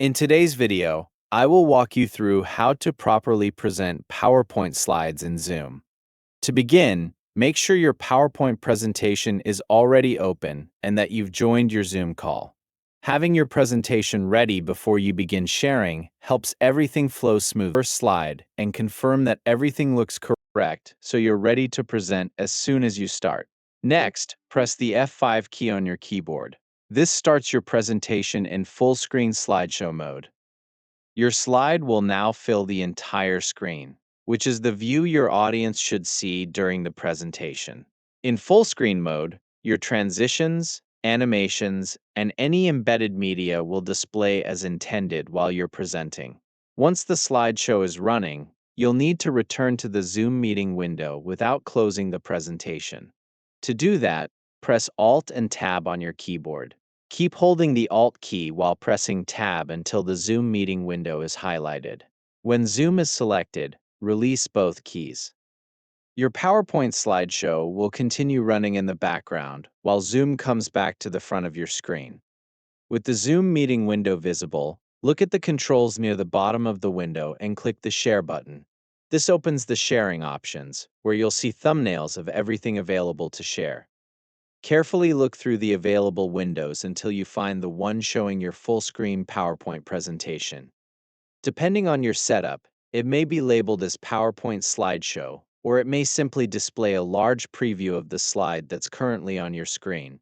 In today's video, I will walk you through how to properly present PowerPoint slides in Zoom. To begin, make sure your PowerPoint presentation is already open and that you've joined your Zoom call. Having your presentation ready before you begin sharing helps everything flow smoothly. First slide and confirm that everything looks correct so you're ready to present as soon as you start. Next, press the F5 key on your keyboard. This starts your presentation in full-screen slideshow mode. Your slide will now fill the entire screen, which is the view your audience should see during the presentation. In full-screen mode, your transitions, animations, and any embedded media will display as intended while you're presenting. Once the slideshow is running, you'll need to return to the Zoom meeting window without closing the presentation. To do that, press Alt and Tab on your keyboard. Keep holding the Alt key while pressing Tab until the Zoom meeting window is highlighted. When Zoom is selected, release both keys. Your PowerPoint slideshow will continue running in the background while Zoom comes back to the front of your screen. With the Zoom meeting window visible, look at the controls near the bottom of the window and click the Share button. This opens the sharing options, where you'll see thumbnails of everything available to share. Carefully look through the available windows until you find the one showing your full-screen PowerPoint presentation. Depending on your setup, it may be labeled as PowerPoint Slideshow, or it may simply display a large preview of the slide that's currently on your screen.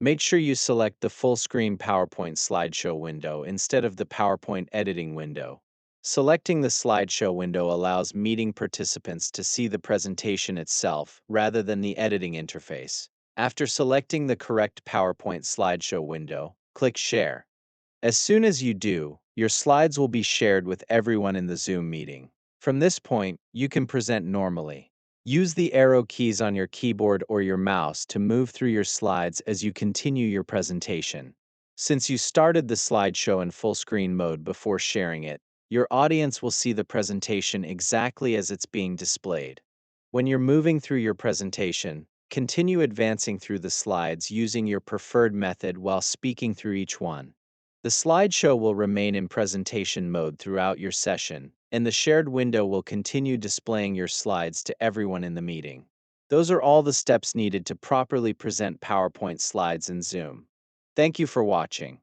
Make sure you select the full-screen PowerPoint Slideshow window instead of the PowerPoint editing window. Selecting the slideshow window allows meeting participants to see the presentation itself rather than the editing interface. After selecting the correct PowerPoint slideshow window, click Share. As soon as you do, your slides will be shared with everyone in the Zoom meeting. From this point, you can present normally. Use the arrow keys on your keyboard or your mouse to move through your slides as you continue your presentation. Since you started the slideshow in full screen mode before sharing it, your audience will see the presentation exactly as it's being displayed. When you're moving through your presentation, continue advancing through the slides using your preferred method while speaking through each one. The slideshow will remain in presentation mode throughout your session, and the shared window will continue displaying your slides to everyone in the meeting. Those are all the steps needed to properly present PowerPoint slides in Zoom. Thank you for watching.